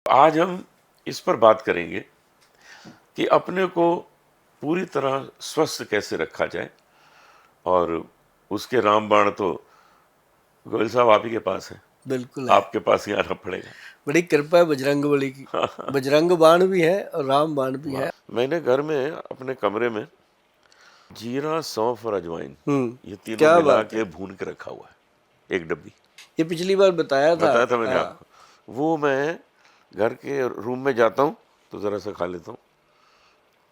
आज हम इस पर बात करेंगे कि अपने को पूरी तरह स्वस्थ कैसे रखा जाए। और उसके रामबाण तो गोयल साहब आप ही के पास है, बिल्कुल है। आपके पास ही आना पड़ेगा। बड़ी कृपा है बजरंग बली की। बजरंग बाण भी है और राम बाण भी है। मैंने घर में अपने कमरे में जीरा, सौंफ और अजवाइन ये तीनों क्या मिला बात के है। भून के रखा हुआ है, एक डब्बी। ये पिछली बार बताया था। बताया था मैंने हाँ। आपको। वो मैं घर के रूम में जाता हूँ तो ज़रा सा खा लेता हूँ,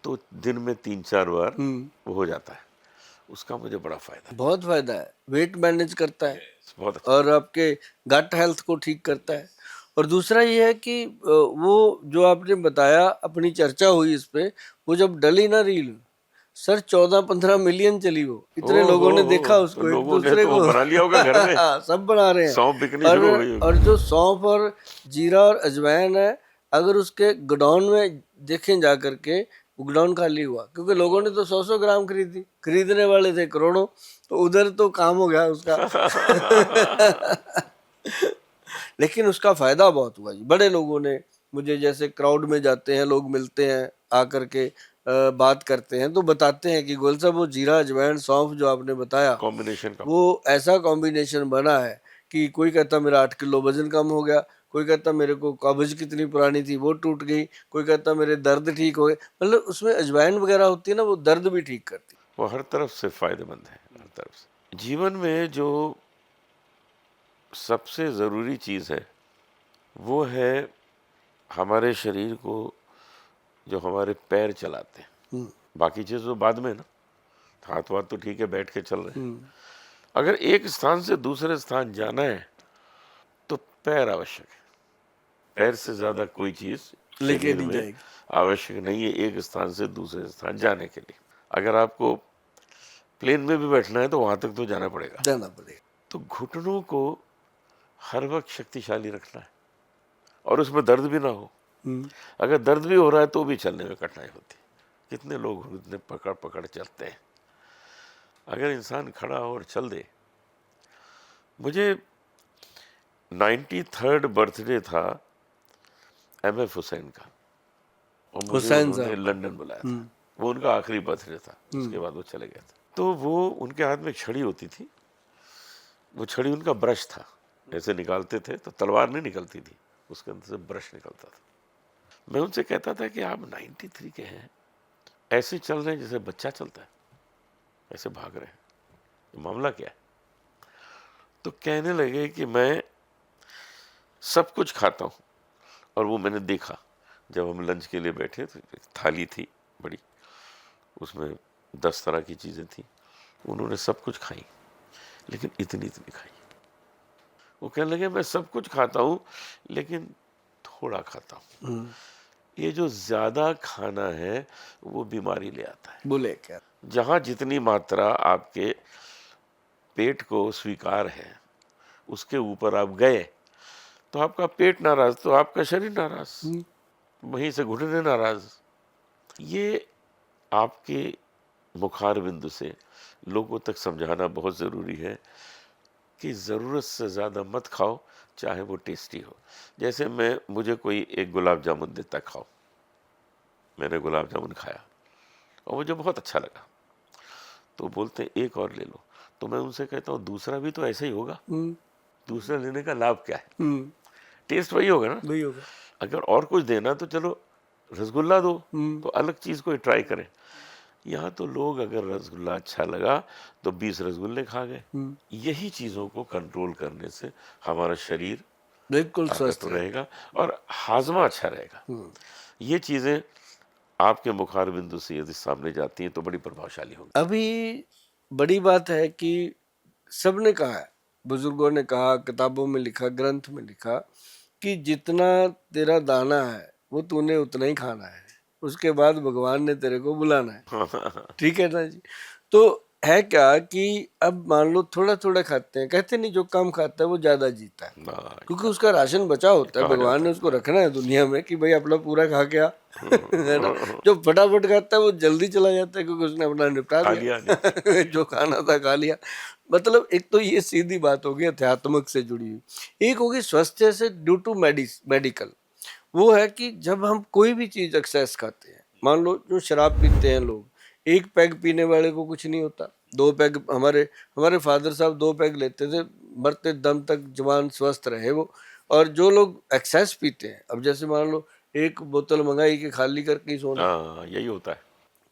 तो दिन में 3-4 बार वो हो जाता है। उसका मुझे बड़ा फायदा है। बहुत फायदा है, वेट मैनेज करता है बहुत अच्छा। और आपके गट हेल्थ को ठीक करता है। और दूसरा ये है कि वो जो आपने बताया, अपनी चर्चा हुई इस पे, वो जब डली ना रील, सर 14-15 मिलियन चली, वो इतने लोगों ने देखा तो उसको, एक लोगों ने दूसरे तो को बना लिया होगा घर में। सब बना रहे हैं। सौंफ बिकनी और शुरू हो गई और होगी। जो सौंफ और जीरा और अजवाइन है, अगर उसके गोडाउन में देखें जा करके, गोडाउन खाली हुआ, क्योंकि लोगों ने तो 100-100 ग्राम खरीदी, खरीदने वाले थे करोड़ों, तो उधर तो काम हो गया उसका। लेकिन उसका फायदा बहुत हुआ जी। बड़े लोगों ने, मुझे जैसे क्राउड में जाते हैं लोग, मिलते हैं आकर के, बात करते हैं तो बताते हैं कि गोयल साहब वो जीरा अजवाइन सौंफ जो आपने बताया, कॉम्बिनेशन का। वो ऐसा कॉम्बिनेशन बना है कि कोई कहता मेरा 8 किलो वजन कम हो गया, कोई कहता मेरे को कब्ज कितनी पुरानी थी वो टूट गई, कोई कहता मेरे दर्द ठीक हो गए। मतलब उसमें अजवाइन वगैरह होती है ना, वो दर्द भी ठीक करती वो हर तरफ से फायदेमंद है, हर तरफ से। जीवन में जो सबसे ज़रूरी चीज़ है वो है हमारे शरीर को, जो हमारे पैर चलाते हैं। बाकी चीज़ तो बाद में ना, हाथ वाथ तो ठीक है, बैठ के चल रहे हैं। अगर एक स्थान से दूसरे स्थान जाना है तो पैर आवश्यक है। पैर से ज़्यादा कोई चीज़ लेके शरीर नहीं में जाएगी। आवश्यक नहीं है एक स्थान से दूसरे स्थान जाने के लिए। अगर आपको प्लेन में भी बैठना है तो वहां तक तो जाना पड़ेगा। जाना पड़ेगा। तो घुटनों को हर वक्त शक्तिशाली रखना है और उसमें दर्द भी ना हो। अगर दर्द भी हो रहा है तो भी चलने में कठिनाई होती है। कितने लोग घुटने पकड़ पकड़ चलते हैं। अगर इंसान खड़ा और चल दे। मुझे 93rd बर्थडे था MF हुसैन का, और मुझे हुसैन उन्होंने साहब। लंदन बुलाया था। वो उनका आखिरी बर्थडे था, उसके बाद वो चले गए थे। तो वो उनके हाथ में एक छड़ी होती थी, वो छड़ी उनका ब्रश था, ऐसे निकालते थे तो तलवार नहीं निकलती थी, उसके अंदर से ब्रश निकलता था। मैं उनसे कहता था कि आप 93 के हैं, ऐसे चल रहे हैं जैसे बच्चा चलता है, ऐसे भाग रहे हैं, तो मामला क्या है? तो कहने लगे कि मैं सब कुछ खाता हूँ। और वो मैंने देखा, जब हम लंच के लिए बैठे तो एक थाली थी बड़ी, उसमें 10 तरह की चीज़ें थी। उन्होंने सब कुछ खाई, लेकिन इतनी इतनी खाई। वो कहने लगे मैं सब कुछ खाता हूँ लेकिन थोड़ा खाता हूँ। ये जो ज़्यादा खाना है वो बीमारी ले आता है। बोले क्या? जहाँ जितनी मात्रा आपके पेट को स्वीकार है, उसके ऊपर आप गए तो आपका पेट नाराज तो आपका शरीर नाराज, वहीं से घुटने नाराज। ये आपके मुखार बिंदु से लोगों तक समझाना बहुत ज़रूरी है कि ज़रूरत से ज़्यादा मत खाओ, चाहे वो टेस्टी हो। जैसे मुझे कोई एक गुलाब जामुन देता, खाओ। मैंने गुलाब जामुन खाया और मुझे बहुत अच्छा लगा, तो बोलते हैं एक और ले लो। तो मैं उनसे कहता हूँ दूसरा भी तो ऐसा ही होगा, दूसरा लेने का लाभ क्या है? टेस्ट वही होगा ना। वही होगा। अगर और कुछ देना तो चलो रसगुल्ला दो, तो अलग चीज़ को ट्राई करें। यहाँ तो लोग अगर रसगुल्ला अच्छा लगा तो 20 रसगुल्ले खा गए। यही चीज़ों को कंट्रोल करने से हमारा शरीर बिल्कुल ताकतवर स्वस्थ रहेगा और हाजमा अच्छा रहेगा। ये चीज़ें आपके मुखार बिंदु से यदि सामने जाती हैं तो बड़ी प्रभावशाली होगी। अभी बड़ी बात है कि सबने कहा है, बुजुर्गों ने कहा, किताबों में लिखा, ग्रंथ में लिखा कि जितना तेरा दाना है वो तूने उतना ही खाना है, उसके बाद भगवान ने तेरे को बुलाना है। ठीक है ना जी। तो है क्या कि अब मान लो थोड़ा थोड़ा खाते हैं, कहते नहीं जो कम खाता है वो ज्यादा जीता है, क्योंकि उसका राशन बचा होता है, कहा भगवान जाता ने है। उसको रखना है दुनिया में कि भाई अपना पूरा खा के आ। है ना। जो फटाफट खाता है वो जल्दी चला जाता है, क्योंकि उसने अपना निपटा खा लिया। लिया। जो खाना था खा लिया। मतलब एक तो ये सीधी बात होगी अध्यात्मक से जुड़ी हुई, एक होगी स्वास्थ्य से ड्यू टू मेडिकल। वो है कि जब हम कोई भी चीज एक्सेस खाते हैं, मान लो जो शराब पीते हैं लोग, एक पैग पीने वाले को कुछ नहीं होता, 2 पैग, हमारे हमारे फादर साहब 2 पैग लेते थे, मरते दम तक जवान स्वस्थ रहे वो। और जो लोग एक्सेस पीते हैं, अब जैसे मान लो एक बोतल मंगाई के खाली करके ही सोना, हाँ, यही होता है।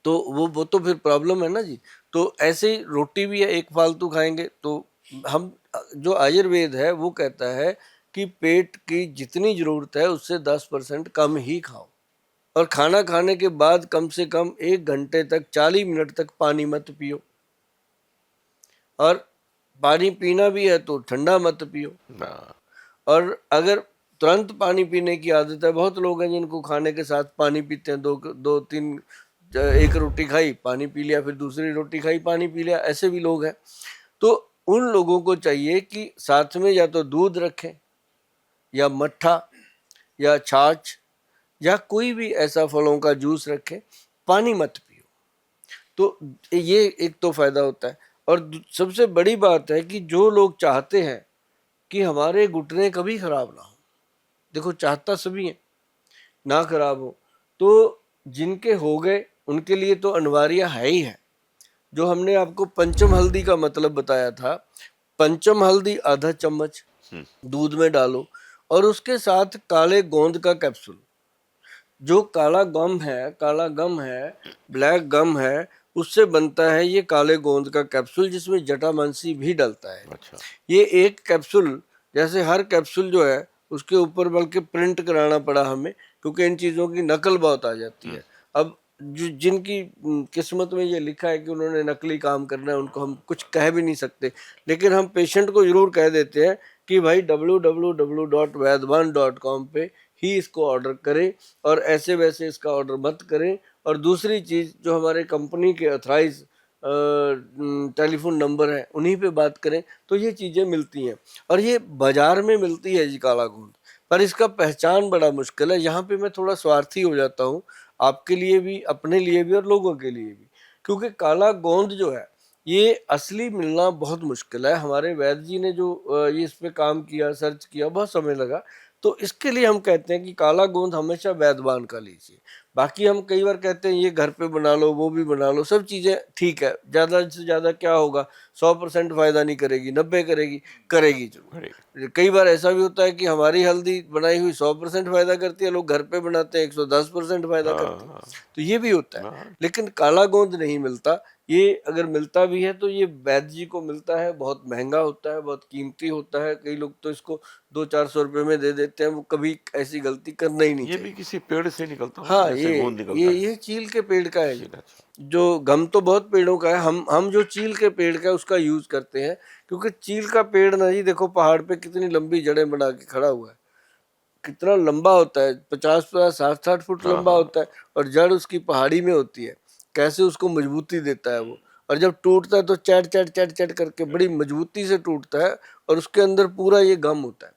तो वो तो फिर प्रॉब्लम है ना जी। तो ऐसे ही रोटी भी है, एक फालतू खाएंगे तो हम, जो आयुर्वेद है वो कहता है कि पेट की जितनी जरूरत है उससे 10% कम ही खाओ, और खाना खाने के बाद कम से कम 1 घंटे तक 40 मिनट तक पानी मत पियो, और पानी पीना भी है तो ठंडा मत पियो। हाँ, और अगर तुरंत पानी पीने की आदत है, बहुत लोग हैं जिनको खाने के साथ पानी पीते हैं, दो दो तीन, एक रोटी खाई पानी पी लिया, फिर दूसरी रोटी खाई पानी पी लिया, ऐसे भी लोग हैं। तो उन लोगों को चाहिए कि साथ में या तो दूध रखें, या मट्ठा, या छाछ, या कोई भी ऐसा फलों का जूस रखें, पानी मत पियो। तो ये एक तो फायदा होता है। और सबसे बड़ी बात है कि जो लोग चाहते हैं कि हमारे घुटने कभी खराब ना हो, देखो चाहता सभी है ना खराब हो, तो जिनके हो गए उनके लिए तो अनिवार्य है ही है। जो हमने आपको पंचम हल्दी का मतलब बताया था, पंचम हल्दी आधा चम्मच दूध में डालो, और उसके साथ काले गोंद का कैप्सूल। जो काला गम है, ब्लैक गम है, उससे बनता है ये काले गोंद का कैप्सूल, जिसमें जटामांसी भी डलता है। अच्छा। ये एक कैप्सूल, जैसे हर कैप्सूल जो है उसके ऊपर बल्कि प्रिंट कराना पड़ा हमें, क्योंकि इन चीज़ों की नकल बहुत आ जाती है। अब जिनकी किस्मत में ये लिखा है कि उन्होंने नकली काम करना है, उनको हम कुछ कह भी नहीं सकते, लेकिन हम पेशेंट को जरूर कह देते हैं कि भाई www.vaidwan.com पे ही इसको ऑर्डर करें, और ऐसे वैसे इसका ऑर्डर मत करें। और दूसरी चीज़, जो हमारे कंपनी के अथराइज टेलीफोन नंबर है उन्हीं पे बात करें, तो ये चीज़ें मिलती हैं। और ये बाजार में मिलती है जी काला गोंद, पर इसका पहचान बड़ा मुश्किल है। यहाँ पे मैं थोड़ा स्वार्थी हो जाता हूँ, आपके लिए भी, अपने लिए भी, और लोगों के लिए भी, क्योंकि काला गोंद जो है ये असली मिलना बहुत मुश्किल है। हमारे वैद्य जी ने जो ये इस पे काम किया, सर्च किया, बहुत समय लगा। तो इसके लिए हम कहते हैं कि काला गोंद हमेशा वैद्यवान का लीजिए। बाकी हम कई बार कहते हैं ये घर पे बना लो, वो भी बना लो, सब चीज़ें ठीक है, ज़्यादा से ज़्यादा क्या होगा, 100% फायदा नहीं करेगी, 90 करेगी, करेगी जरूर। कई बार ऐसा भी होता है कि हमारी हल्दी बनाई हुई 100% फायदा करती है, लोग घर पे बनाते हैं 110% फायदा करती है, तो ये भी होता है। लेकिन काला गोंद नहीं मिलता। ये अगर मिलता भी है तो ये वैद्य जी को मिलता है, बहुत महंगा होता है, बहुत कीमती होता है। कई लोग तो इसको 200-400 रुपए में दे देते हैं, वो कभी ऐसी गलती करना ही नहीं ये भी चाहिए। किसी पेड़ से निकलता होगा, हाँ, जैसे गोंद ये निकलता ये है। ये चील के पेड़ का है जी। चील, अच्छा। जो गम तो बहुत पेड़ों का है, हम जो चील के पेड़ का है उसका यूज करते हैं, क्योंकि चील का पेड़ ना जी, देखो पहाड़ पे कितनी लंबी जड़ें बना के खड़ा हुआ है, कितना लंबा होता है, 50-50 60-60 फुट हाँ लंबा हाँ। होता है, और जड़ उसकी पहाड़ी में होती है, कैसे उसको मजबूती देता है वो। और जब टूटता है तो चट चट चट चट करके बड़ी मजबूती से टूटता है, और उसके अंदर पूरा ये गम होता है।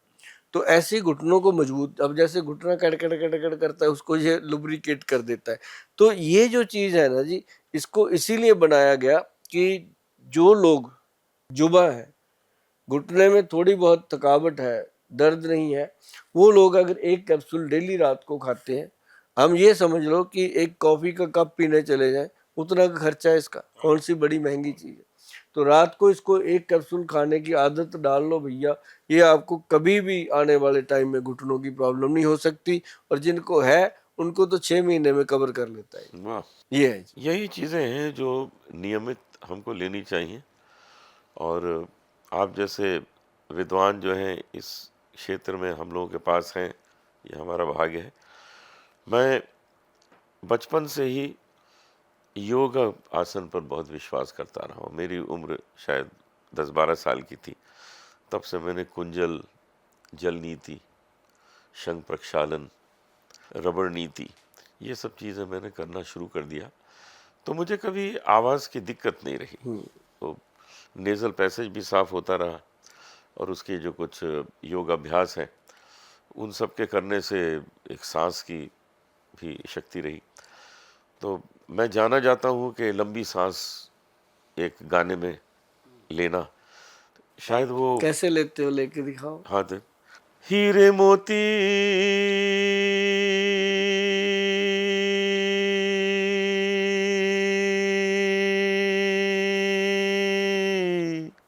तो ऐसे ही घुटनों को मजबूत, अब जैसे घुटना कड़ कड़ कड़ कड़ करता है, उसको ये लुब्रिकेट कर देता है। तो ये जो चीज़ है ना जी, इसको इसीलिए बनाया गया कि जो लोग जुबा है, घुटने में थोड़ी बहुत थकावट है, दर्द नहीं है, वो लोग अगर एक कैप्सूल डेली रात को खाते हैं, हम ये समझ लो कि एक कॉफ़ी का कप पीने चले जाएं, उतना का खर्चा है इसका, कौन सी बड़ी महंगी चीज़ है। तो रात को इसको एक कैप्सूल खाने की आदत डाल लो भैया, ये आपको कभी भी आने वाले टाइम में घुटनों की प्रॉब्लम नहीं हो सकती, और जिनको है उनको तो 6 महीने में कवर कर लेता है। वाह, ये है जी। यही चीज़ें हैं जो नियमित हमको लेनी चाहिए। और आप जैसे विद्वान जो हैं इस क्षेत्र में हम लोगों के पास हैं, ये हमारा भाग्य है। मैं बचपन से ही योग आसन पर बहुत विश्वास करता रहा हूँ। मेरी उम्र शायद 10-12 साल की थी, तब से मैंने कुंजल, जल नीति, शंख प्रक्षालन, रबड़ नीति, ये सब चीज़ें मैंने करना शुरू कर दिया। तो मुझे कभी आवाज़ की दिक्कत नहीं रही, तो नेज़ल पैसेज भी साफ होता रहा। और उसके जो कुछ योग अभ्यास हैं उन सब के करने से एक सांस की भी शक्ति रही। तो मैं जाना जाता हूँ कि लंबी सांस एक गाने में लेना, शायद वो कैसे लेते हो, लेके दिखाओ। हाँ तो हीरे मोती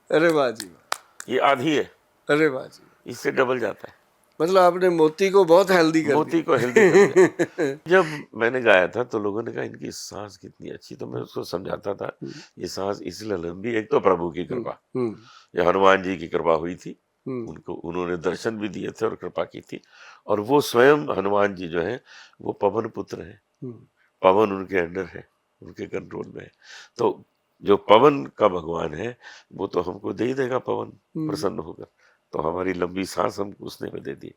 अरे वाह जी वाह, ये आधी है, अरे वाह जी, इससे डबल जाता है। मतलब आपने मोती को बहुत हेल्दी कर मोती को हेल्दी कर दिया। दिया। जब मैंने गाया था तो लोगों ने कहा इनकी सांस कितनी अच्छी, तो मैं उसको समझाता था ये सांस इसलिए लंबी, एक तो प्रभु की कृपा, हम्म ये हनुमान जी की कृपा हुई थी, हम्म उनको उन्होंने दर्शन भी दिए थे और कृपा की थी। और वो स्वयं हनुमान जी जो है वो पवन पुत्र हैं, हम्म पवन उनके अंडर है, उनके कंट्रोल में है। तो जो पवन का भगवान है वो तो हमको दे ही देगा पवन, प्रसन्न होकर। तो हमारी लंबी सांस हमको उसने में दे दी।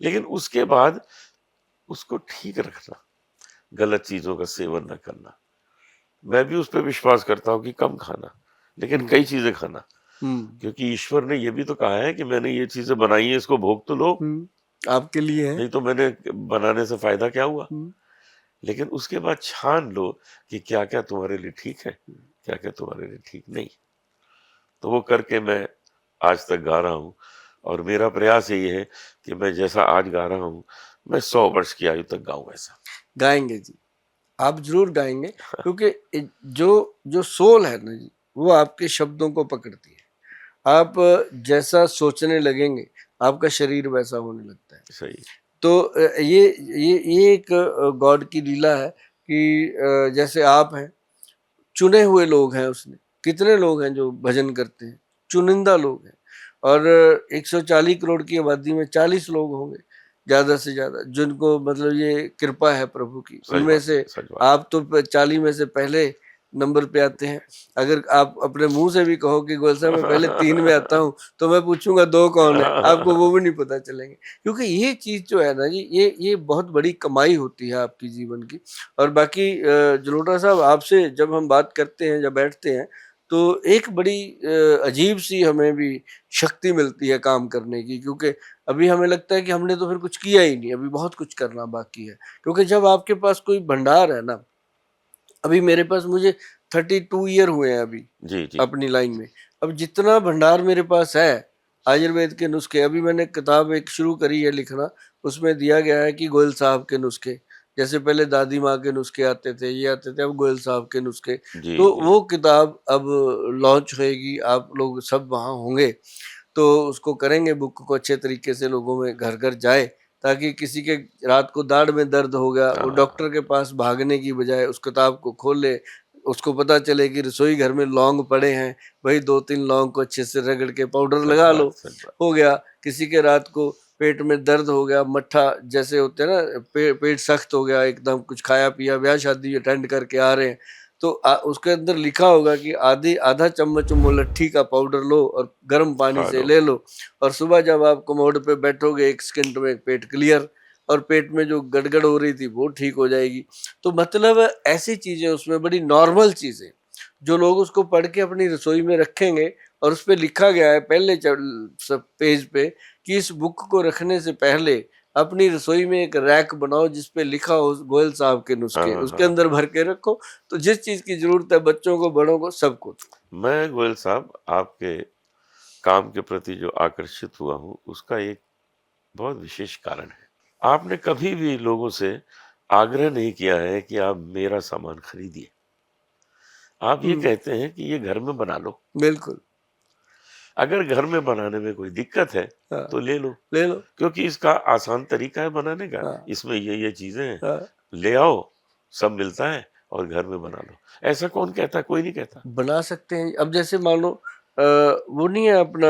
लेकिन उसके बाद उसको ठीक रखना, गलत चीजों का सेवन न करना। मैं भी उस पर विश्वास करता हूँ कि कम खाना, लेकिन कई चीजें खाना, क्योंकि ईश्वर ने ये भी तो कहा है कि मैंने ये चीजें बनाई है, इसको भोग तो लो, आपके लिए है। नहीं तो मैंने बनाने से फायदा क्या हुआ। लेकिन उसके बाद छान लो कि क्या क्या तुम्हारे लिए ठीक है, क्या क्या तुम्हारे लिए ठीक नहीं। तो वो करके मैं आज तक गा रहा हूँ, और मेरा प्रयास यही है कि मैं जैसा आज गा रहा हूँ मैं 100 वर्ष की आयु तक गाऊं ऐसा। गाएंगे जी, आप जरूर गाएंगे, क्योंकि जो जो सोल है ना जी, वो आपके शब्दों को पकड़ती है। आप जैसा सोचने लगेंगे आपका शरीर वैसा होने लगता है। सही। तो ये एक गॉड की लीला है कि जैसे आप हैं, चुने हुए लोग हैं उसने, कितने लोग हैं जो भजन करते हैं, चुनिंदा लोग हैं, और 140 करोड़ की आबादी में 40 लोग होंगे ज्यादा से ज्यादा जिनको मतलब ये कृपा है प्रभु की। सच उनमें बात से है, सच बात। आप तो 40 में से पहले नंबर पे आते हैं। अगर आप अपने मुंह से भी कहो कि गोल साहब मैं पहले 3 में आता हूँ, तो मैं पूछूंगा 2 कौन है, आपको वो भी नहीं पता चलेंगे। क्योंकि ये चीज जो है ना जी, ये बहुत बड़ी कमाई होती है आपकी जीवन की। और बाकी जलोटा साहब, आपसे जब हम बात करते हैं, जब बैठते हैं, तो एक बड़ी अजीब सी हमें भी शक्ति मिलती है काम करने की, क्योंकि अभी हमें लगता है कि हमने तो फिर कुछ किया ही नहीं, अभी बहुत कुछ करना बाकी है। क्योंकि जब आपके पास कोई भंडार है ना, अभी मेरे पास, मुझे 32 ईयर हुए हैं अभी जी जी। अपनी लाइन में। अब जितना भंडार मेरे पास है आयुर्वेद के नुस्खे, अभी मैंने किताब एक शुरू करी है लिखना, उसमें दिया गया है कि गोयल साहब के नुस्खे, जैसे पहले दादी माँ के नुस्खे आते थे, ये आते थे, अब गोयल साहब के नुस्खे। जी तो जी। वो किताब अब लॉन्च होएगी, आप लोग सब वहाँ होंगे, तो उसको करेंगे बुक को अच्छे तरीके से, लोगों में घर घर जाए, ताकि किसी के रात को दाढ़ में दर्द हो गया, वो डॉक्टर के पास भागने की बजाय उस किताब को खोले, उसको पता चले कि रसोई घर में लौंग पड़े हैं, भाई 2-3 लौंग को अच्छे से रगड़ के पाउडर सच लगा बात, लो, सच बात। हो गया। किसी के रात को पेट में दर्द हो गया, मट्ठा जैसे होते हैं ना, पेट सख्त हो गया एकदम, कुछ खाया पिया, ब्याह शादी अटेंड करके आ रहे हैं, तो उसके अंदर लिखा होगा कि आधा चम्मच मुलट्ठी का पाउडर लो और गर्म पानी खा से लो। ले लो, और सुबह जब आप कमोड पे बैठोगे 1 सेकंड में पेट क्लियर, और पेट में जो गड़गड़ हो रही थी वो ठीक हो जाएगी। तो मतलब ऐसी चीजें उसमें बड़ी नॉर्मल चीजें, जो लोग उसको पढ़ के अपनी रसोई में रखेंगे, और उस पे लिखा गया है पहले सब पेज पे कि इस बुक को रखने से पहले अपनी रसोई में एक रैक बनाओ जिसपे लिखा हो गोयल साहब के हाँ नुस्खे, हाँ उसके हाँ। अंदर भर के रखो, तो जिस चीज की जरूरत है बच्चों को, बड़ों को, सबको। मैं गोयल साहब आपके काम के प्रति जो आकर्षित हुआ हूँ उसका एक बहुत विशेष कारण है। आपने कभी भी लोगों से आग्रह नहीं किया है कि आप मेरा सामान खरीदिए। आप ये कहते हैं कि ये घर में बना लो। बिल्कुल। अगर घर में बनाने में कोई दिक्कत है हाँ, तो ले लो, ले लो। क्योंकि इसका आसान तरीका है बनाने का। हाँ इसमें ये चीजें हैं, हाँ, ले आओ, सब मिलता है और घर में बना लो। ऐसा कौन कहता है? कोई नहीं कहता। बना सकते हैं। अब जैसे मान लो वो नहीं है अपना,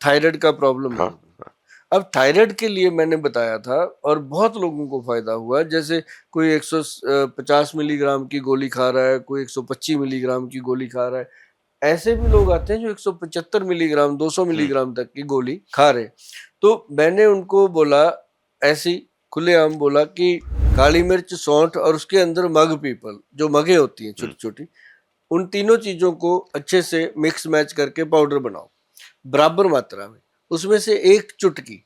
थायराइड का प्रॉब्लम है हाँ लोगों को। हाँ। अब थायराइड के लिए मैंने बताया था और बहुत लोगों को फायदा हुआ। जैसे कोई 150 मिलीग्राम की गोली खा रहा है, कोई 125 मिलीग्राम की गोली खा रहा है, ऐसे भी लोग आते हैं जो 175 मिलीग्राम 200 मिलीग्राम तक की गोली खा रहे हैं। तो मैंने उनको बोला, ऐसी खुलेआम बोला कि काली मिर्च, सौंठ और उसके अंदर मग पीपल, जो मगे होती हैं छोटी छोटी, उन तीनों चीजों को अच्छे से मिक्स मैच करके पाउडर बनाओ बराबर मात्रा में। उसमें से एक चुटकी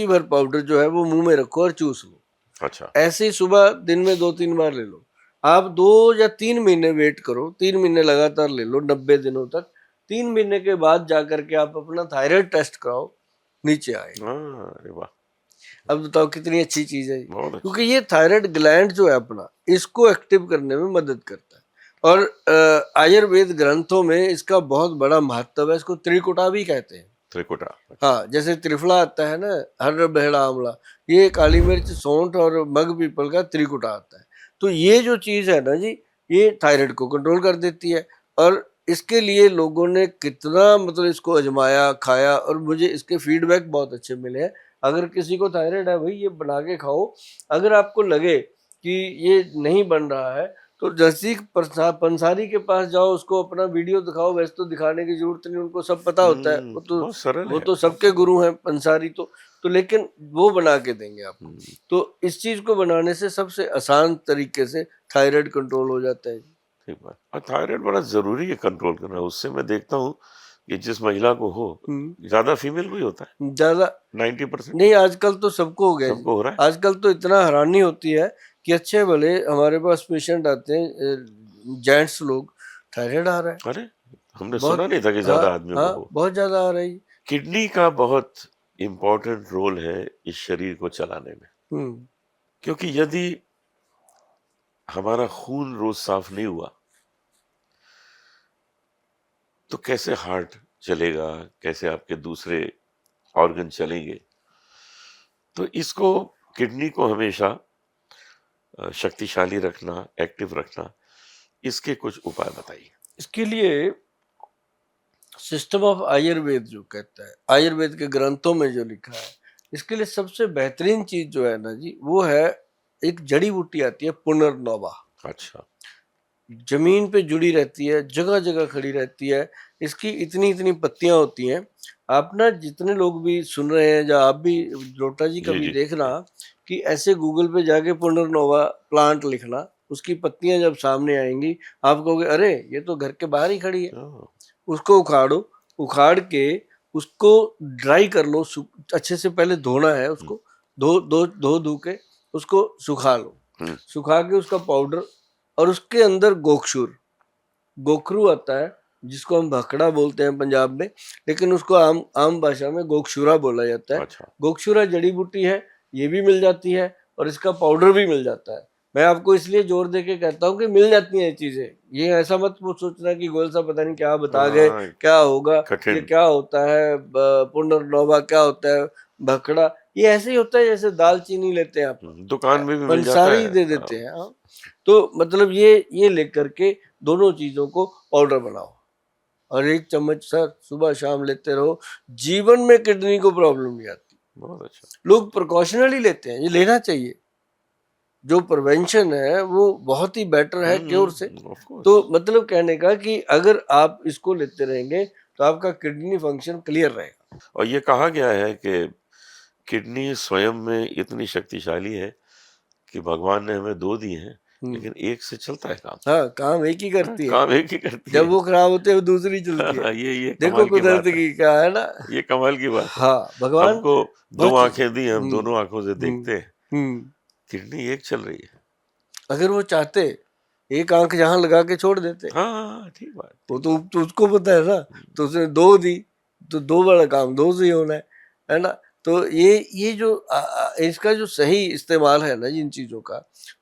भर पाउडर जो है वो मुंह में रखो और चूस लो। अच्छा। ऐसे ही सुबह दिन में 2-3 बार ले लो। आप 2 या 3 महीने वेट करो, 3 महीने लगातार ले लो, 90 दिनों तक। 3 महीने के बाद जाकर के आप अपना थायराइड टेस्ट कराओ, नीचे आएगा। हाँ, अरे वाह, अब बताओ कितनी अच्छी चीज है ये। बहुत अच्छा। क्योंकि ये थायराइड ग्लैंड जो है अपना, इसको एक्टिव करने में मदद करता है। और आयुर्वेद ग्रंथों में इसका बहुत बड़ा महत्व है। इसको त्रिकुटा भी कहते हैं। त्रिकुटा, हाँ, जैसे त्रिफला आता है ना, हर बहड़ा आंवला, ये काली मिर्च, सौंठ और मग पीपल का त्रिकुटा आता है। तो ये जो चीज है ना जी, ये थायराइड को कंट्रोल कर देती है। और इसके लिए लोगों ने कितना मतलब इसको आजमाया, खाया, और मुझे इसके फीडबैक बहुत अच्छे मिले हैं। अगर किसी को थायराइड है भाई, ये बना के खाओ। अगर आपको लगे कि ये नहीं बन रहा है तो नजदीक पंसारी के पास जाओ, उसको अपना वीडियो दिखाओ। वैसे तो दिखाने की जरूरत नहीं, उनको सब पता होता है। बहुत सरल वो है, तो बहुत सबके सरल। गुरु हैं पंसारी तो लेकिन वो बना के देंगे आपको। हम्म, तो इस चीज को बनाने से सबसे आसान तरीके से थायराइड कंट्रोल हो जाता है। ठीक बात। और थायराइड बड़ा जरूरी है कंट्रोल करना। उससे मैं देखता हूँ कि जिस महिला को हो, ज्यादा फीमेल को ही होता है, ज्यादा 90%। नहीं, आजकल तो सबको हो गया जी। सबको हो रहा है। आजकल तो इतना हैरानी होती है कि अच्छे भले हमारे पास पेशेंट आते हैं, जेंट्स लोग, थायराइड आ रहा है अरे, हमने सुना बहुत। नहीं था कि हाँ ज्यादा आदमियों को हाँ, हो। बहुत ज्यादा आ रही। किडनी का बहुत इम्पोर्टेंट रोल है इस शरीर को चलाने में। हम्म क्योंकि यदि हमारा खून रोज साफ नहीं हुआ तो कैसे हार्ट चलेगा, कैसे आपके दूसरे ऑर्गन चलेंगे। तो इसको, किडनी को हमेशा शक्तिशाली रखना, एक्टिव रखना, इसके कुछ उपाय बताइए। इसके लिए सिस्टम ऑफ आयुर्वेद जो कहता है, आयुर्वेद के ग्रंथों में जो लिखा है, इसके लिए सबसे बेहतरीन चीज जो है ना जी, वो है एक जड़ी बूटी आती है पुनर्नवा। अच्छा। जमीन पे जुड़ी रहती है, जगह जगह खड़ी रहती है। इसकी इतनी इतनी पत्तियां होती हैं। आप ना जितने लोग भी सुन रहे हैं, या आप भी लोटा जी जी कभी जी देखना कि ऐसे गूगल पे जाके पुनर्नोवा प्लांट लिखना, उसकी पत्तियां जब सामने आएंगी, आप कहोगे अरे ये तो घर के बाहर ही खड़ी है। ओह, उसको उखाड़ो, उखाड़ के उसको ड्राई कर लो, अच्छे से पहले धोना है उसको, धो के उसको सुखा लो। हम्म, सुखा के उसका पाउडर, और उसके अंदर गोखशूर, गोखरू आता है, जिसको हम भखड़ा बोलते हैं पंजाब में, लेकिन उसको आम आम भाषा में गोखशूरा बोला जाता है। अच्छा। गोखशूरा जड़ी बूटी है, ये भी मिल जाती है, और इसका पाउडर भी मिल जाता है। मैं आपको इसलिए जोर दे के कहता हूँ कि मिल जाती हैं ये चीजें। ये ऐसा मत वो सोचना कि गोयल साहब पता नहीं क्या बता गए, हाँ, क्या होगा, ये कठिन। क्या होता है, पुनर्नवा क्या होता है, भखड़ा, ये ऐसे ही होता है जैसे दालचीनी लेते हैं आप, दुकान में भी मिल जाता पंसारी है। दे देते हैं। हाँ। तो मतलब ये लेकर के दोनों चीजों को पाउडर बनाओ, और 1 चम्मच सर सुबह शाम लेते रहो। जीवन में किडनी को प्रॉब्लम नहीं आती। बहुत अच्छा। लोग प्रिकॉशनली लेते हैं, ये लेना चाहिए। जो प्रिवेंशन है वो बहुत ही बेटर है क्योर से। Of course. तो मतलब कहने का कि अगर आप इसको लेते रहेंगे तो आपका किडनी फंक्शन क्लियर रहेगा। और ये कहा गया है कि किडनी स्वयं में इतनी शक्तिशाली है कि भगवान ने हमें 2 दिए हैं, लेकिन एक से चलता है काम। हाँ, काम एक ही करती है। काम एक ही करती जब है। वो खराब होते है वो दूसरी चलती है। ये देखो कमाल की कुदरत बात है। की क्या है ना। ये कमाल की बात है। हाँ, भगवान हमको 2 बहुत चीज। आंखें दी, हम दोनों आंखों से हम्म देखते हैं। हम्म किडनी एक चल रही है। अगर वो चाहते, एक आंख जहां लगा के छोड़ देते। हाँ, ठीक बात। वो तो उसको पता है ना, तो उसने 2 दी, तो 2 वाला काम 2 से ही होना है ना। तो ये जो इसका जो सही इस्तेमाल है ना इन चीजों का,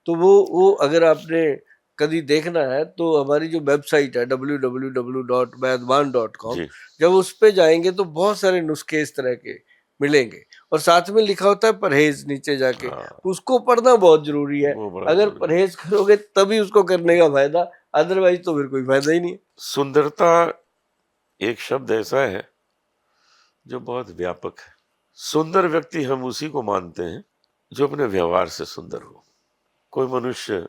तो वो अगर आपने कभी देखना है तो हमारी जो वेबसाइट है www.vaidwan.com, जी। जब उस पे जाएंगे तो बहुत सारे नुस्खे इस तरह के मिलेंगे, और साथ में लिखा होता है परहेज नीचे जाके। हाँ, उसको पढ़ना बहुत जरूरी है। वो बड़ा अगर जरूरी है। परहेज करोगे तभी उसको करने का फायदा, अदरवाइज तो फिर कोई फायदा ही नहीं है। सुंदरता एक शब्द ऐसा है जो बहुत व्यापक है। सुंदर व्यक्ति हम उसी को मानते हैं जो अपने व्यवहार से सुंदर हो। कोई मनुष्य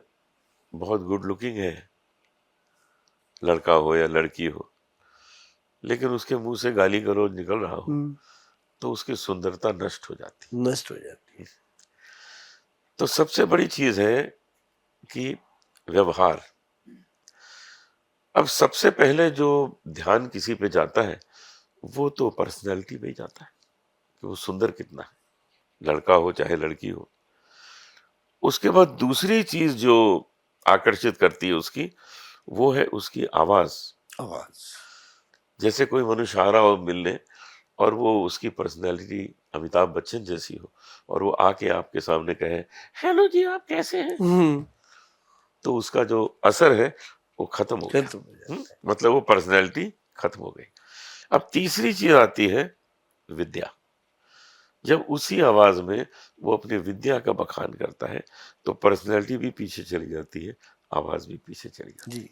बहुत गुड लुकिंग है, लड़का हो या लड़की हो, लेकिन उसके मुंह से गाली गलौज निकल रहा हो तो उसकी सुंदरता नष्ट हो जाती। नष्ट हो जाती है। तो सबसे बड़ी चीज है कि व्यवहार। अब सबसे पहले जो ध्यान किसी पे जाता है वो तो पर्सनैलिटी पे ही जाता है कि वो सुंदर कितना है, लड़का हो चाहे लड़की हो। उसके बाद दूसरी चीज जो आकर्षित करती है उसकी, वो है उसकी आवाज। आवाज। जैसे कोई मनुष्य आ रहा हो मिलने और वो उसकी पर्सनैलिटी अमिताभ बच्चन जैसी हो और वो आके आपके सामने कहे हेलो जी आप कैसे हैं, तो उसका जो असर है वो खत्म हो गया। खत्म हो जाता है। मतलब वो पर्सनैलिटी खत्म हो गई। अब तीसरी चीज आती है विद्या। जब उसी आवाज में वो अपनी विद्या का बखान करता है तो पर्सनैलिटी भी पीछे चली जाती है, आवाज भी पीछे चली जाती जी है।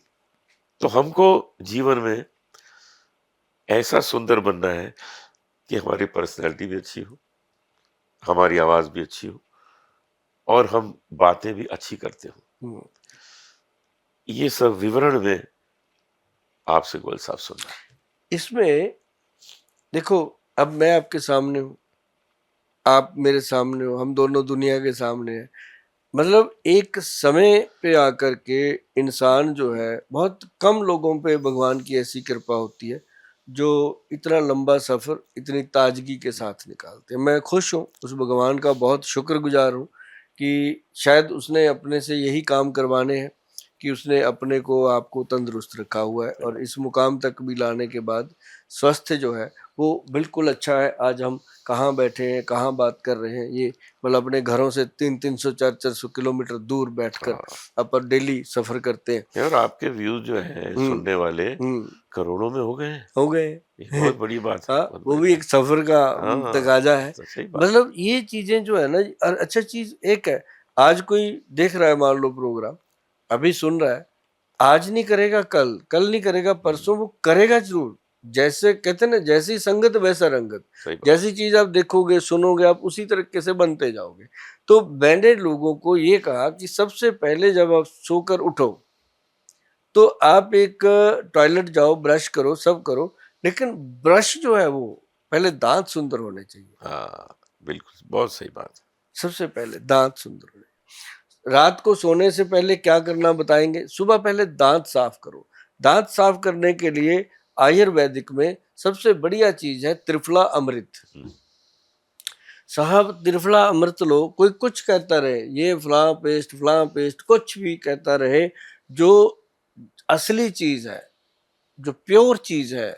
तो हमको जीवन में ऐसा सुंदर बनना है कि हमारी पर्सनैलिटी भी अच्छी हो, हमारी आवाज भी अच्छी हो और हम बातें भी अच्छी करते हो। हम्म। ये सब विवरण में आपसे गोयल साहब सुनना है। इसमें देखो, अब मैं आपके सामने हूँ, आप मेरे सामने हो, हम दोनों दुनिया के सामने हैं। मतलब एक समय पे आकर के इंसान जो है, बहुत कम लोगों पे भगवान की ऐसी कृपा होती है जो इतना लंबा सफर इतनी ताजगी के साथ निकालते हैं। मैं खुश हूँ, उस भगवान का बहुत शुक्रगुजार हूँ कि शायद उसने अपने से यही काम करवाने हैं कि उसने अपने को आपको तंदुरुस्त रखा हुआ है और इस मुकाम तक भी लाने के बाद स्वास्थ्य जो है वो बिल्कुल अच्छा है। आज हम कहाँ बैठे हैं, कहाँ बात कर रहे हैं, ये मतलब अपने घरों से 300-300 400-400 किलोमीटर दूर बैठकर हाँ, अपन डेली सफर करते हैं। और आपके व्यूज जो हैं हम्म। सुनने वाले हम्म। करोड़ों में हो गए हैं। हो गए। ये बहुत बड़ी बात है, हाँ, बहुत वो बड़ी भी बात। एक सफर का हाँ, तकाजा है। तो सही बात। मतलब ये चीजें जो है ना, और अच्छा चीज एक है, आज कोई देख रहा है मान लो प्रोग्राम, अभी सुन रहा है, आज नहीं करेगा कल, कल नहीं करेगा परसों, वो करेगा जरूर। जैसे कहते हैं ना, जैसी संगत वैसा रंगत। सही बात। जैसी चीज आप देखोगे सुनोगे, आप उसी तरीके से बनते जाओगे। तो मैंने लोगों को ये कहा कि सबसे पहले जब आप सोकर उठो तो आप एक टॉयलेट जाओ, ब्रश करो, सब करो, लेकिन ब्रश जो है वो पहले दांत सुंदर होने चाहिए। हाँ, बिल्कुल, बहुत सही बात है। सबसे पहले दांत सुंदर होने। रात को सोने से पहले क्या करना बताएंगे, सुबह पहले दांत साफ करो। दांत साफ करने के लिए आयुर्वेदिक में सबसे बढ़िया चीज है त्रिफला अमृत। हम्म, साहब त्रिफला अमृत लो, कोई कुछ कहता रहे, ये फलां पेस्ट कुछ भी कहता रहे, जो असली चीज है, जो प्योर चीज है,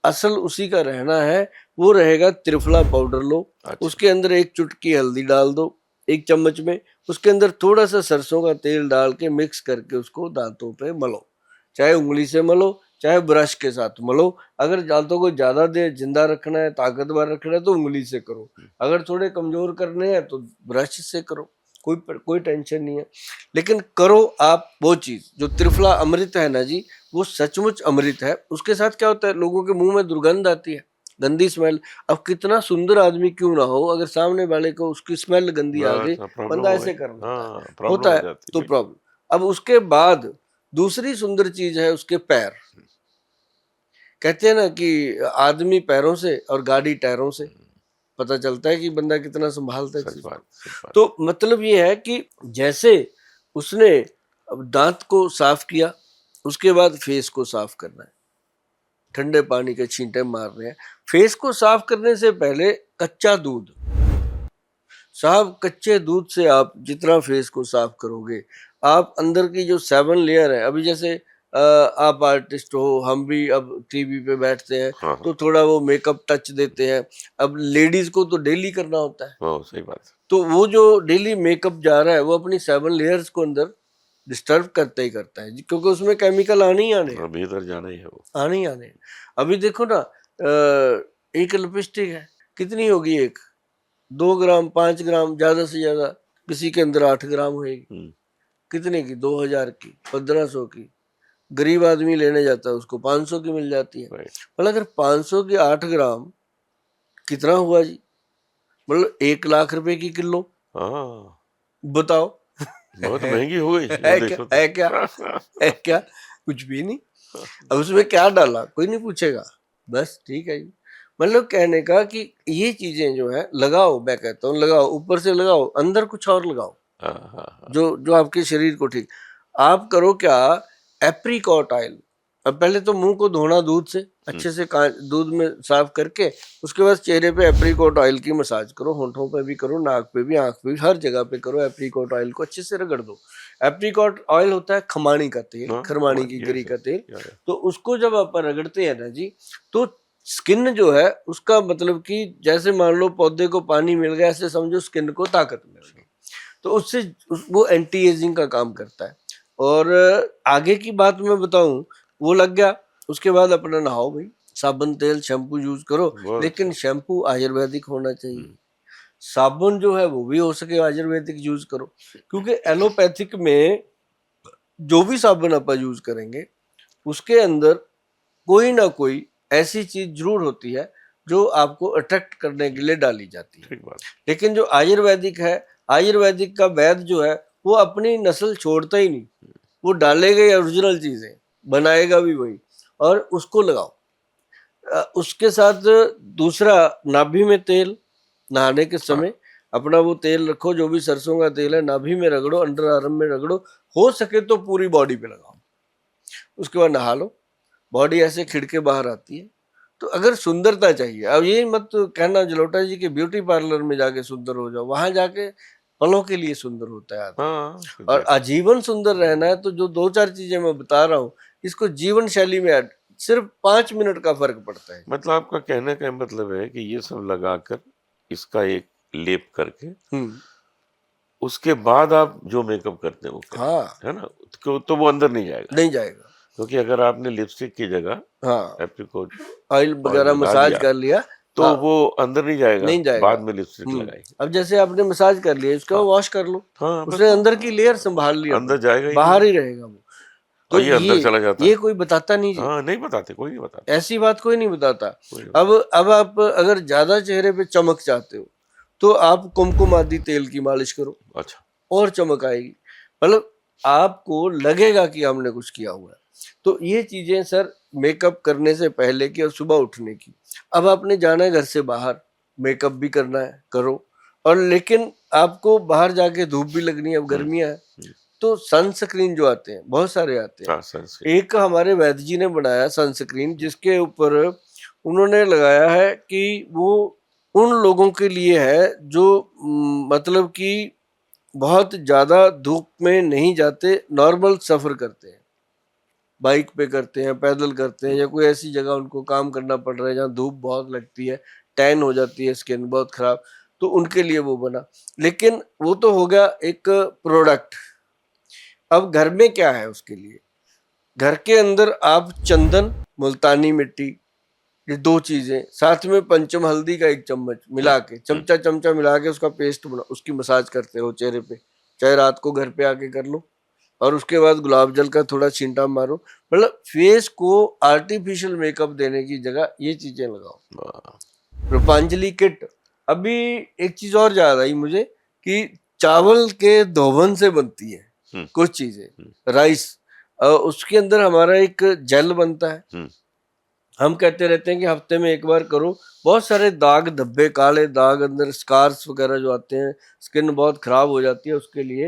असल उसी का रहना है, वो रहेगा त्रिफला पाउडर लो। अच्छा। उसके अंदर एक चुटकी हल्दी डाल दो, एक चम्मच में। उसके अंदर थोड़ा सा सरसों का तेल डाल के मिक्स करके उसको दांतों पे मलो, चाहे उंगली से मलो चाहे ब्रश के साथ मलो। अगर दांतों को ज्यादा देर जिंदा रखना है, ताकतवर रखना है, तो उंगली से करो। अगर थोड़े कमजोर करने हैं तो ब्रश से करो, कोई टेंशन नहीं है। लेकिन करो आप वो चीज जो त्रिफला अमृत है ना जी, वो सचमुच अमृत है। उसके साथ क्या होता है, लोगों के मुंह में दुर्गंध आती है, गंदी स्मेल। अब कितना सुंदर आदमी क्यों ना हो, अगर सामने वाले को उसकी स्मेल गंदी आ गई, प्रॉब्लम बंदा हो ऐसे गई। कर लेता है, हाँ, प्रॉब्लम होता हो है जाती तो है, बिल्कुल। प्रॉब्लम। अब उसके बाद दूसरी सुंदर चीज है उसके पैर। कहते हैं ना कि आदमी पैरों से और गाड़ी टायरों से पता चलता है कि बंदा कितना संभालता है सच चीज बात, को। सच बात। तो मतलब ये है कि जैसे उसने अब दांत को साफ किया, उसके बाद फेस को साफ करना है, ठंडे पानी के छींटे मारने हैं। फेस को साफ करने से पहले कच्चा दूध, साहब कच्चे दूध से आप जितना फेस को साफ करोगे, आप अंदर की जो 7 लेयर है, अभी जैसे आप आर्टिस्ट हो, हम भी अब टीवी पे बैठते हैं हाँ, हाँ, तो थोड़ा वो मेकअप टच देते हैं। अब लेडीज को तो डेली करना होता है, वो सही बात है। तो वो जो डेली मेकअप जा रहा है वो अपनी 7 लेयर्स को अंदर डिस्टर्ब करता ही करता है, क्योंकि उसमें केमिकल आने ही आने हैं, हाँ, भीतर जाना ही है वो। आने ही आने हैं। अभी देखो ना, एक लिपस्टिक है, कितनी होगी एक, 2 ग्राम 5 ग्राम, ज्यादा से ज्यादा किसी के अंदर 8 ग्राम होएगी। हम्म, कितने की, 2000 की, 1500 की। गरीब आदमी लेने जाता है उसको 500 की मिल जाती है। राइट। मतलब अगर 500 की 8 ग्राम, कितना हुआ जी, मतलब 1 लाख रुपए की किलो। हाँ, बताओ। बहुत महंगी हो गई वो है क्या, देखो तो। है क्या, है क्या, कुछ भी नहीं। अब उसमें क्या डाला कोई नहीं पूछेगा, बस ठीक है जी। मतलब कहने का कि ये चीजें जो है लगाओ, मैं कहता हूँ लगाओ, ऊपर से लगाओ, अंदर कुछ और लगाओ हाँ, हाँ, हाँ, जो जो आपके शरीर को ठीक। आप करो क्या, एप्रीकॉट ऑयल। अब पहले तो मुंह को धोना दूध से, अच्छे से दूध में साफ करके, उसके बाद चेहरे पे एप्रीकॉट ऑयल की मसाज करो, होंठों पे भी करो, नाक पे भी, आंख पे भी, हर जगह पे करो। एप्रीकॉट ऑयल को अच्छे से रगड़ दो। एप्रीकॉट ऑयल होता है खमानी का तेल, हाँ, खरमानी हाँ, की yes, गरी का yes, तेल। yeah, yeah. तो उसको जब आप रगड़ते हैं ना जी, तो स्किन जो है उसका मतलब कि जैसे मान लो पौधे को पानी मिल गया, ऐसे समझो स्किन को ताकत मिल गई, तो उससे वो एंटी एजिंग का काम करता है। और आगे की बात मैं बताऊं, वो लग गया, उसके बाद अपना नहाओ भाई, साबुन तेल शैम्पू यूज करो, बहुत लेकिन अच्छा। शैम्पू आयुर्वेदिक होना चाहिए। साबुन जो है वो भी हो सके आयुर्वेदिक यूज करो, क्योंकि एलोपैथिक में जो भी साबुन आप यूज करेंगे उसके अंदर कोई ना कोई ऐसी चीज जरूर होती है जो आपको अट्रैक्ट करने के लिए डाली जाती है। ठीक बात। लेकिन जो आयुर्वेदिक है, आयुर्वेदिक का वैद्य जो है वो अपनी नस्ल छोड़ता ही नहीं, वो डालेगा ही ओरिजिनल चीजें, बनाएगा भी वही, और उसको लगाओ। उसके साथ दूसरा, नाभि में तेल, नहाने के हाँ, समय अपना वो तेल रखो, जो भी सरसों का तेल है, नाभि में रगड़ो, अंडर आर्म में रगड़ो, हो सके तो पूरी बॉडी पे लगाओ, उसके बाद नहा लो, बॉडी ऐसे खिड़के बाहर आती है। तो अगर सुंदरता चाहिए, अब ये मत कहना जलोटा जी के ब्यूटी पार्लर में जाके सुंदर हो जाओ, वहां जाके पलों के लिए सुंदर होता है आदमी। हाँ, और आजीवन सुंदर रहना है तो जो दो चार चीजें मैं बता रहा हूँ, इसको जीवन शैली में ऐड, सिर्फ 5 मिनट का फर्क पड़ता है। मतलब आपका कहने का मतलब है कि ये सब लगाकर, इसका एक लेप करके, हम्म। उसके बाद आप जो मेकअप करते हैं वो करें, हाँ, है ना? तो वो अंदर नहीं जाएगा, नहीं जाएगा। क्योंकि अगर आपने लिपस्टिक की जगह हाँ, एप्रिकॉट ऑयल ऑयल वगैरह लगा मसाज दिया कर लिया। तो हाँ, वो अंदर नहीं जाएगा, नहीं जाएगा। बाद में लिपस्टिक लगाई। अब जैसे आपने मसाज कर लिया, इसका हाँ, वॉश कर लो, हाँ, बस उसने अंदर की लेयर संभाल ली, अंदर अपनी जाएगा ही बाहर नहीं, ही रहेगा वो। और तो ये अंदर चला जाता ये है। कोई बताता नहीं जी, हाँ, नहीं बताते, कोई नहीं बताता, ऐसी बात कोई नहीं बताता। कोई नहीं अब बताता। अब आप अगर ज्यादा चेहरे पे चमक चाहते हो तो आप कुमकुम आदि तेल की मालिश करो, अच्छा, और चमक आएगी, मतलब आपको लगेगा कि हमने कुछ किया हुआ है। तो ये चीजें सर, मेकअप करने से पहले की और सुबह उठने की। अब आपने जाना है घर से बाहर, मेकअप भी करना है, करो, और लेकिन आपको बाहर जाके धूप भी लगनी है, अब हम्म, गर्मियां है, हम्म, तो सनस्क्रीन जो आते हैं, बहुत सारे आते हैं। हाँ, सनस्क्रीन, एक हमारे वैद्य जी ने बनाया सनस्क्रीन, जिसके ऊपर उन्होंने लगाया है कि वो उन लोगों के लिए है जो मतलब कि बहुत ज्यादा धूप में नहीं जाते, नॉर्मल सफर करते हैं, बाइक पे करते हैं, पैदल करते हैं, या कोई ऐसी जगह उनको काम करना पड़ रहा है जहाँ धूप बहुत लगती है, टैन हो जाती है स्किन बहुत खराब, तो उनके लिए वो बना। लेकिन वो तो हो गया एक प्रोडक्ट। अब घर में क्या है उसके लिए? घर के अंदर आप चंदन, मुल्तानी मिट्टी, ये दो चीजें, साथ में पंचम हल्दी का 1 चम्मच मिला के, चमचा चमचा मिला के उसका पेस्ट बना, उसकी मसाज करते हो चेहरे पे, चाहे रात को घर पे आके कर लो, और उसके बाद गुलाब जल का थोड़ा छींटा मारो, मतलब फेस को आर्टिफिशियल मेकअप देने की जगह ये चीजें लगाओ। वाह, रूपांजलि किट। अभी एक चीज और याद आई मुझे कि चावल के धोवन से बनती है हम्म, कुछ चीजें, राइस, उसके अंदर हमारा एक जेल बनता है। हम्म, हम कहते रहते हैं कि हफ्ते में एक बार करो, बहुत सारे दाग धब्बे, काले दाग, अंदर स्कार्स वगैरह जो आते हैं, स्किन बहुत खराब हो जाती है, उसके लिए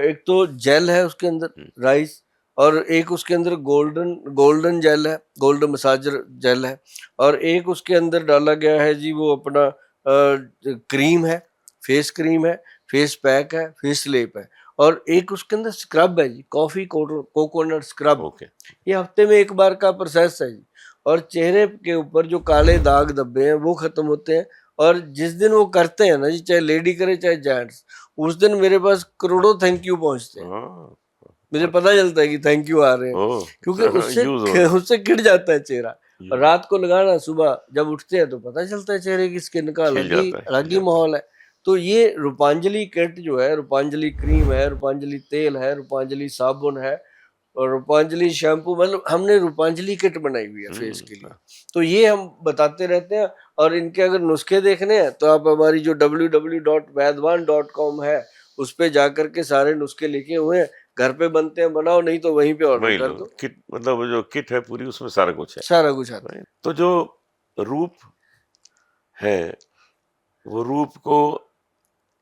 एक तो जेल है उसके अंदर, राइस, और एक उसके अंदर गोल्डन गोल्डन जेल है, गोल्ड मसाजर जेल है, और एक उसके अंदर डाला गया है जी वो अपना क्रीम है, फेस क्रीम है, फेस पैक है, फेस लेप है, और एक उसके अंदर स्क्रब है जी, कॉफी कोकोनट स्क्रब। ओके, ये हफ्ते में एक बार का प्रोसेस है जी। और चेहरे के ऊपर जो काले दाग धब्बे हैं वो खत्म होते हैं। और जिस दिन वो करते हैं ना जी, चाहे लेडी करे चाहे जेंट्स, उस दिन मेरे पास करोड़ों थैंक यू पहुंचते हैं। हाँ, मुझे पता चलता है कि थैंक यू आ रहे हैं, ओह, क्योंकि उससे यूज हो रहा है, उससे खिड़ जाता है चेहरा। और यूज रात को लगाना, सुबह जब उठते हैं तो पता चलता है चेहरे की स्किन का खिल जाता है, खिल अलग ही जाता है। माहौल है। तो ये रूपांजलि किट जो है, रूपांजलि क्रीम है, रूपांजलि तेल है, रूपांजलि साबुन है, और रूपांजलि शैम्पू, मतलब हमने रूपांजलि किट बनाई हुई है फेस के लिए। हाँ, तो ये हम बताते रहते हैं। और इनके अगर नुस्खे देखने हैं तो आप हमारी जो www.vaidwan.com है, उस पे जाकर के सारे नुस्खे लिखे हुए हैं, घर पे बनते हैं, बनाओ, नहीं तो वहीं पे ऑर्डर वही कर लो, दो, किट मतलब वो जो किट है पूरी, उसमें सारा कुछ है, सारा कुछ आता right? तो जो रूप है, वो रूप को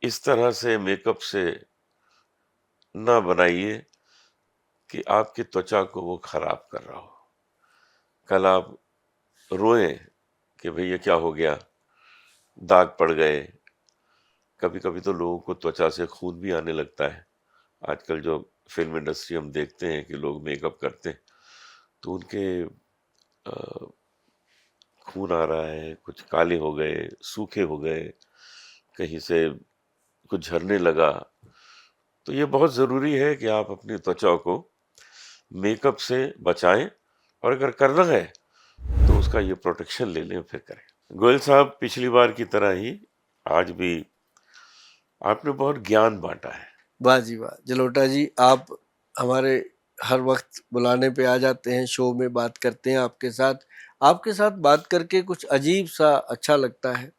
इस तरह से मेकअप से ना बनाइए कि आपकी त्वचा को वो खराब कर रहा हो। कल आप रोएं कि भैया क्या हो गया, दाग पड़ गए। कभी कभी तो लोगों को त्वचा से खून भी आने लगता है। आजकल जो फिल्म इंडस्ट्री हम देखते हैं कि लोग मेकअप करते हैं तो उनके खून आ रहा है, कुछ काले हो गए, सूखे हो गए, कहीं से कुछ झरने लगा, तो ये बहुत ज़रूरी है कि आप अपनी त्वचा को मेकअप से बचाएं, और अगर करना है तो उसका ये प्रोटेक्शन ले लें फिर करें। गोयल साहब, पिछली बार की तरह ही आज भी आपने बहुत ज्ञान बांटा है। वाह जी वाह। जलोटा जी, आप हमारे हर वक्त बुलाने पे आ जाते हैं, शो में बात करते हैं आपके साथ बात करके कुछ अजीब सा अच्छा लगता है,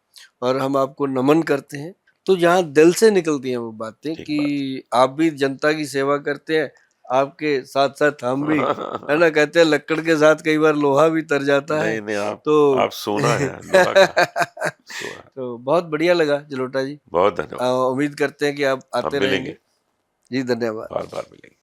और हम आपको नमन करते हैं। तो जहाँ दिल से निकलती हैं वो बातें ठीक कि बात। आप भी जनता की सेवा करते हैं, आपके साथ साथ हम भी, है ना, कहते हैं लक्कड़ के साथ कई बार लोहा भी तर जाता है। नहीं नहीं, तो आप सोना है, लोहा का सोना। तो बहुत बढ़िया लगा जलोटा जी। बहुत धन्यवाद। उम्मीद करते हैं कि आप हम आते मिलेंगे, रहेंगे। जी धन्यवाद। बार बार मिलेंगे।